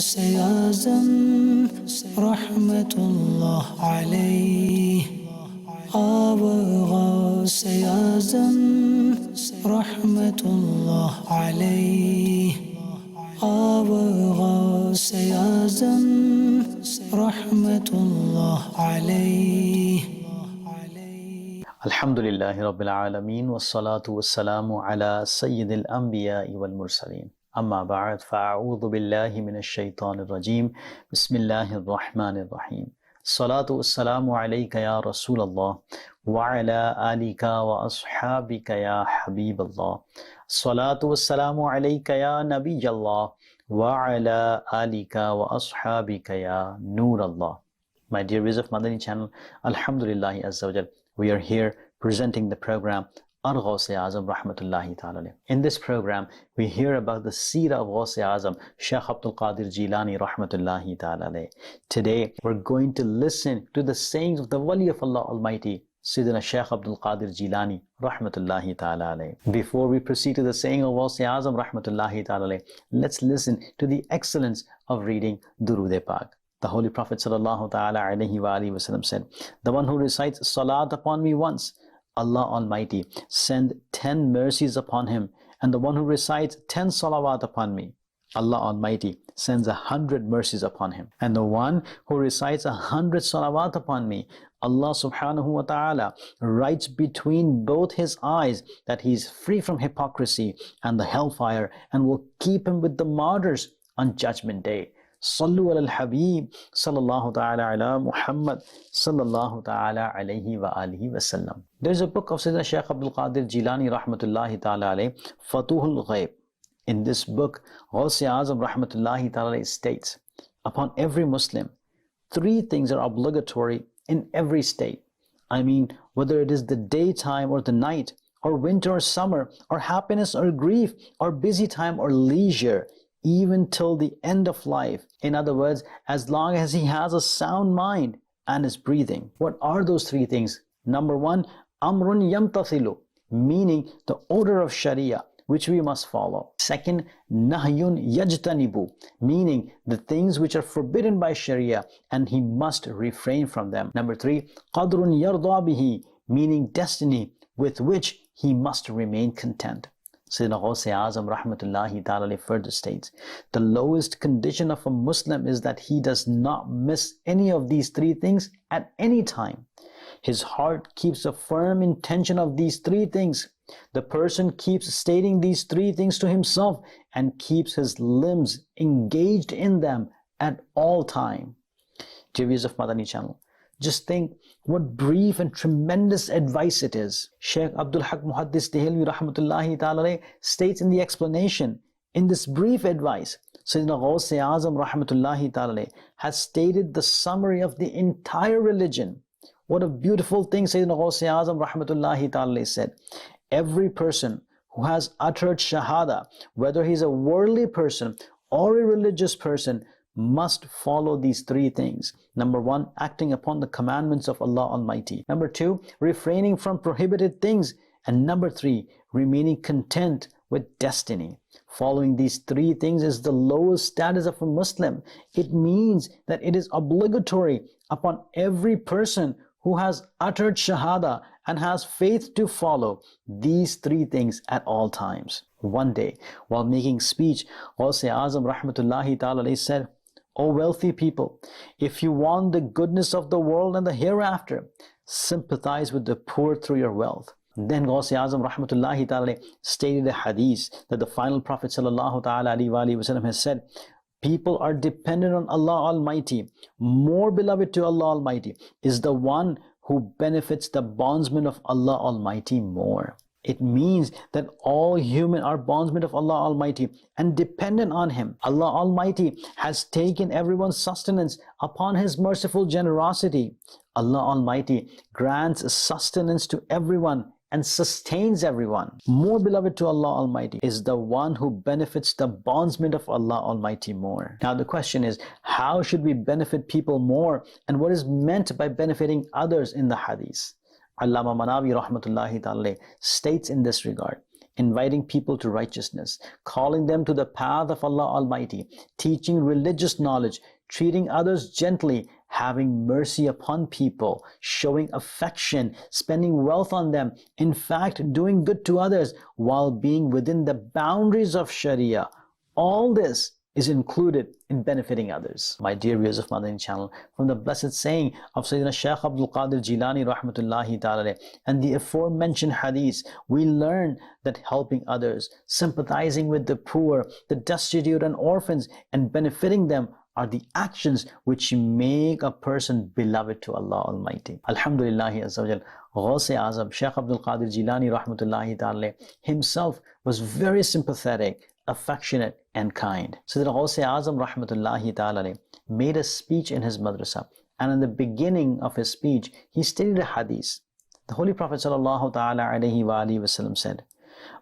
Ghous-e-Azam, rahmatullah alayh. Ghous-e-Azam, rahmatullah alayh. Ghous-e-Azam, rahmatullah alayh. Alhamdulillahi Rabbil Alameen wassalatu wassalamu ala Sayyidil Anbiya'i wal Mursaleen. Amma ba'd, fa'a'udhu billahi minash shaitanir rajeem. Bismillahir Rahmanir Rahim. Salatu wassalamu alayka ya Rasulallah wa ala alika wa ashabika ya Habiballah. Salatu wassalamu alayka ya Nabiyallah wa ala alika wa ashabika ya Nurallah. My dear viewers of Madani Channel, Alhamdulillahi Azza wa Jal, we are here presenting the program Ghous-e-Azam Rahmatullahi Ta'ala. In this program, we hear about the seerah of Ghous-e-Azam, Shaykh Abdul Qadir Jilani Rahmatullahi Ta'ala. Today, we're going to listen to the sayings of the Wali of Allah Almighty, Sayyidina Shaykh Abdul Qadir Jilani Rahmatullahi Ta'ala. Before we proceed to the saying of Ghous-e-Azam Rahmatullahi Ta'ala, let's listen to the excellence of reading Durood-e-Pak. The Holy Prophet sallallahu ta'ala alayhi wa alihi wasallam said, "The one who recites salat upon me once, Allah Almighty send 10 mercies upon him, and the one who recites 10 salawat upon me, Allah Almighty sends 100 mercies upon him. And the one who recites 100 salawat upon me, Allah subhanahu wa ta'ala writes between both his eyes that he is free from hypocrisy and the hellfire, and will keep him with the martyrs on Judgment Day." Sallu ala al-Habib sallallahu ta'ala ala Muhammad sallallahu ta'ala alayhi wa alihi wa sallam. There's a book of Sayyidina Shaykh Abdul Qadir Jilani rahmatullahi ta'ala alayh, Futuhul Ghaib. In this book, Ghous-e-Azam rahmatullahi ta'ala states, upon every Muslim, 3 things are obligatory in every state. I mean, whether it is the daytime or the night, or winter or summer, or happiness or grief, or busy time or leisure, even till the end of life. In other words, as long as he has a sound mind and is breathing. What are those 3 things? Number 1, Amrun Yamtathilu, meaning the order of Sharia, which we must follow. Second, Nahyun Yajtanibu, meaning the things which are forbidden by Sharia, and he must refrain from them. Number 3, Qadrun Yarda bihi, meaning destiny with which he must remain content. Sayyidina Ghous-e-Azam rahmatullahi ta'ala further states, the lowest condition of a Muslim is that he does not miss any of these 3 things at any time. His heart keeps a firm intention of these 3 things. The person keeps stating these 3 things to himself and keeps his limbs engaged in them at all time. Dear viewers of Madani Channel, just think what brief and tremendous advice it is. Shaykh Abdul Haq Muhaddis Dehelvi rahmatullahi ta'ala states in the explanation, in this brief advice, Sayyidina Ghous-e-Azam rahmatullahi ta'ala has stated the summary of the entire religion. What a beautiful thing Sayyidina Ghous-e-Azam rahmatullahi ta'ala said. Every person who has uttered shahada, whether he is a worldly person or a religious person, must follow these 3 things. Number 1, acting upon the commandments of Allah Almighty. Number 2, refraining from prohibited things. And number 3, remaining content with destiny. Following these 3 things is the lowest status of a Muslim. It means that it is obligatory upon every person who has uttered shahada and has faith to follow these 3 things at all times. One day, while making speech, Ghous-e-Azam rahmatullahi ta'ala said, "O wealthy people, if you want the goodness of the world and the hereafter, sympathize with the poor through your wealth." Then Ghous-e-Azam rahmatullahi ta'ala stated a hadith that the final Prophet sallallahu ta'ala alayhi wa sallam has said, people are dependent on Allah Almighty. More beloved to Allah Almighty is the one who benefits the bondsmen of Allah Almighty more. It means that all human are bondsmen of Allah Almighty and dependent on Him. Allah Almighty has taken everyone's sustenance upon His merciful generosity. Allah Almighty grants sustenance to everyone and sustains everyone. More beloved to Allah Almighty is the one who benefits the bondsmen of Allah Almighty more. Now the question is, how should we benefit people more, and what is meant by benefiting others in the hadith? Allama Manawi rahmatullahi ta'ala states in this regard, inviting people to righteousness, calling them to the path of Allah Almighty, teaching religious knowledge, treating others gently, having mercy upon people, showing affection, spending wealth on them, in fact, doing good to others while being within the boundaries of Sharia. All this is included in benefiting others. My dear viewers of Madani Channel, from the blessed saying of Sayyidina Shaykh Abdul Qadir Jilani rahmatullahi ta'ala and the aforementioned hadith, we learn that helping others, sympathizing with the poor, the destitute and orphans, and benefiting them are the actions which make a person beloved to Allah Almighty. Alhamdulillah Azza wa Jal, Ghous-e-Azam, Shaykh Abdul Qadir Jilani rahmatullahi ta'ala himself was very sympathetic, affectionate and kind. So that Ghous-e-Azam rahmatullahi ta'ala made a speech in his madrasa, and in the beginning of his speech he stated a hadith. The Holy Prophet sallallahu ta'ala alayhi wa alihi wasallam said,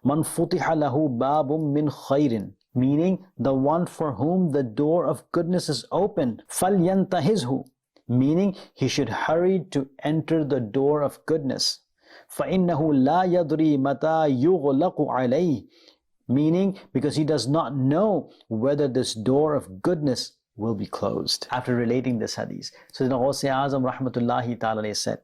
"Man futiha lahu babum min khairin," meaning the one for whom the door of goodness is open, falyantahizhu, meaning he should hurry to enter the door of goodness, فَإِنَّهُ لَا يَدْرِي مَتَى يُغْلَقُ عَلَيْهِ, meaning because he does not know whether this door of goodness will be closed. After relating this hadith, so Ghous-e-Azam rahmatullahi ta'ala said,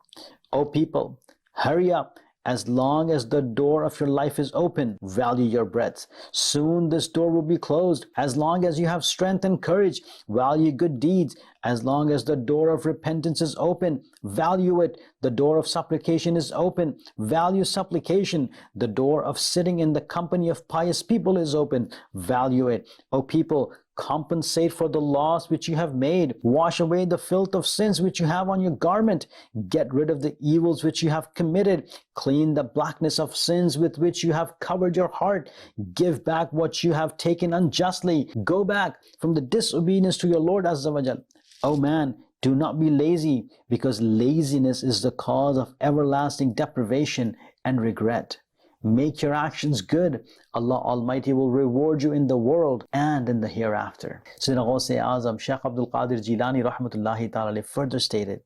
"O people, hurry up. As long as the door of your life is open, value your breath. Soon this door will be closed. As long as you have strength and courage, value good deeds. As long as the door of repentance is open, value it. The door of supplication is open, value supplication. The door of sitting in the company of pious people is open, value it. O people, compensate for the loss which you have made. Wash away the filth of sins which you have on your garment. Get rid of the evils which you have committed. Clean the blackness of sins with which you have covered your heart. Give back what you have taken unjustly. Go back from the disobedience to your Lord Azza wa Jal. O man, do not be lazy, because laziness is the cause of everlasting deprivation and regret. Make your actions good. Allah Almighty will reward you in the world and in the hereafter." Sayyidina Ghous-e-Azam, Shaykh Abdul Qadir Jilani rahmatullahi ta'ala further stated,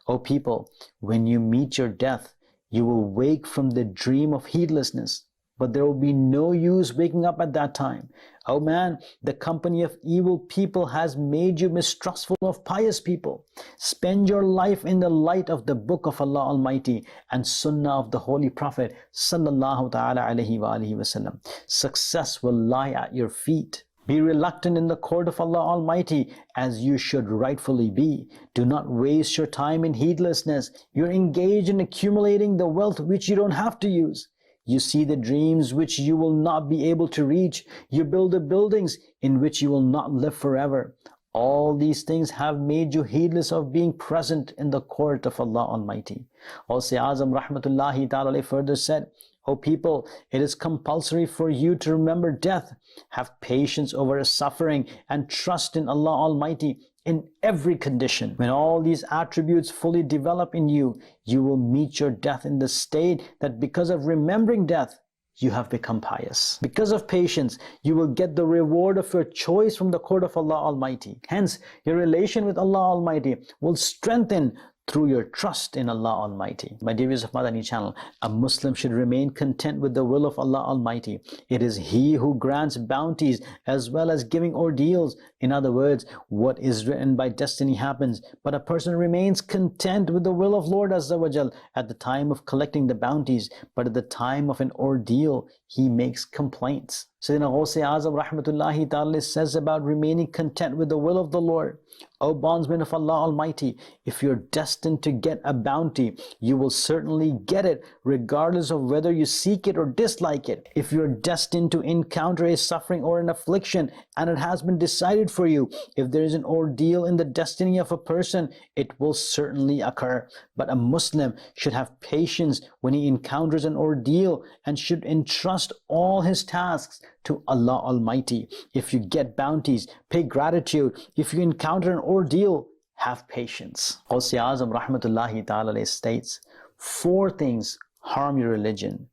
"O people, when you meet your death, you will wake from the dream of heedlessness, but there will be no use waking up at that time. O man, the company of evil people has made you mistrustful of pious people. Spend your life in the light of the book of Allah Almighty and Sunnah of the Holy Prophet sallallahu ta'ala alayhi wa alihi wasallam. Success will lie at your feet. Be reluctant in the court of Allah Almighty, as you should rightfully be. Do not waste your time in heedlessness. You're engaged in accumulating the wealth which you don't have to use. You see the dreams which you will not be able to reach. You build the buildings in which you will not live forever. All these things have made you heedless of being present in the court of Allah Almighty." Ghous-e-Azam rahmatullahi ta'ala further said, "O people, it is compulsory for you to remember death. Have patience over suffering and trust in Allah Almighty in every condition. When all these attributes fully develop in you, you will meet your death in the state that because of remembering death, you have become pious. Because of patience, you will get the reward of your choice from the court of Allah Almighty. Hence, your relation with Allah Almighty will strengthen through your trust in Allah Almighty." My dear viewers of Madani Channel, a Muslim should remain content with the will of Allah Almighty. It is He who grants bounties as well as giving ordeals. In other words, what is written by destiny happens, but a person remains content with the will of Lord Azza wa Jal at the time of collecting the bounties, but at the time of an ordeal, he makes complaints. Sayyidina Ghous-e-Azam rahmatullahi ta'ala says about remaining content with the will of the Lord, "O bondsmen of Allah Almighty, if you're destined to get a bounty, you will certainly get it regardless of whether you seek it or dislike it. If you're destined to encounter a suffering or an affliction and it has been decided for you, if there is an ordeal in the destiny of a person, it will certainly occur. But a Muslim should have patience when he encounters an ordeal and should entrust all his tasks to Allah Almighty. If you get bounties, pay gratitude. If you encounter an ordeal, have patience." Ghous-e-Azam rahmatullahi ta'ala states, 4 things harm your religion.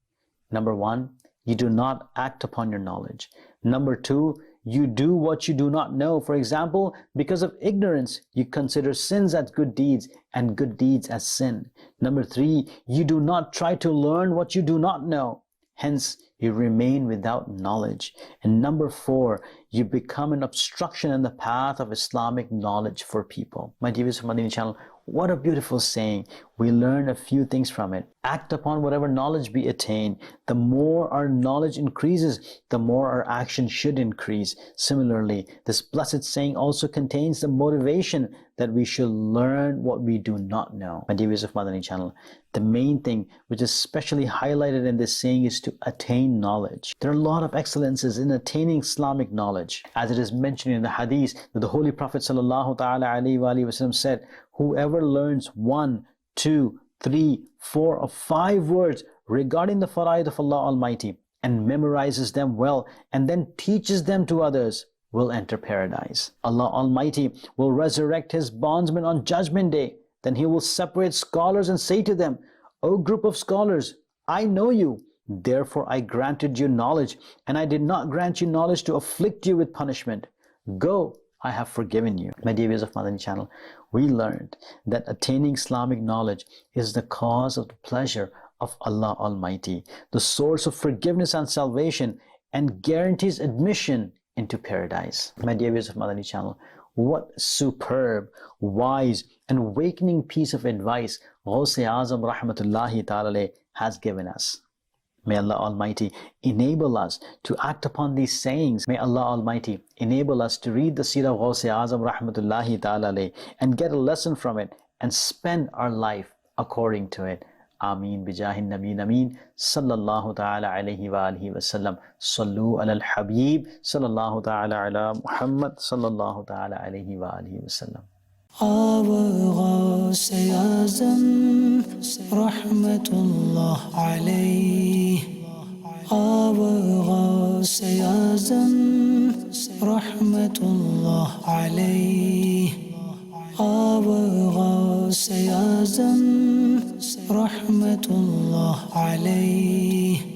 Number 1, you do not act upon your knowledge. Number 2, you do what you do not know. For example, because of ignorance, you consider sins as good deeds and good deeds as sin. Number 3, you do not try to learn what you do not know. Hence, you remain without knowledge. And number 4, you become an obstruction in the path of Islamic knowledge for people. My dear viewers of Madani Channel, what a beautiful saying. We learn a few things from it. Act upon whatever knowledge we attain. The more our knowledge increases, the more our action should increase. Similarly, this blessed saying also contains the motivation that we should learn what we do not know. My dear viewers of Madani Channel, the main thing which is specially highlighted in this saying is to attain knowledge. There are a lot of excellences in attaining Islamic knowledge. As it is mentioned in the hadith that the Holy Prophet ﷺ said, whoever learns 1, 2, 3, 4 or 5 words regarding the faraid of Allah Almighty and memorizes them well and then teaches them to others will enter paradise. Allah Almighty will resurrect his bondsmen on Judgment Day. Then he will separate scholars and say to them, O group of scholars, I know you. Therefore I granted you knowledge, and I did not grant you knowledge to afflict you with punishment. Go, I have forgiven you. My dear viewers of Madani Channel, we learned that attaining Islamic knowledge is the cause of the pleasure of Allah Almighty, the source of forgiveness and salvation, and guarantees admission into paradise. My dear viewers of Madani Channel, what superb, wise, and awakening piece of advice Ghous-e-Azam rahmatullahi ta'ala has given us. May Allah Almighty enable us to act upon these sayings. May Allah Almighty enable us to read the seerah of Ghous-e-Azam rahmatullahi ta'ala and get a lesson from it and spend our life according to it. Ameen bijahin nabiyyin ameen sallallahu ta'ala alayhi wa alihi wa sallam. Sallu ala al-habib sallallahu ta'ala ala Muhammad sallallahu ta'ala alayhi wa alihi wa sallam. Ghous-e-Azam rahmatullah alayhi. Ghous-e-Azam rahmatullah alayhi. Ghous-e-Azam rahmatullah alayhi.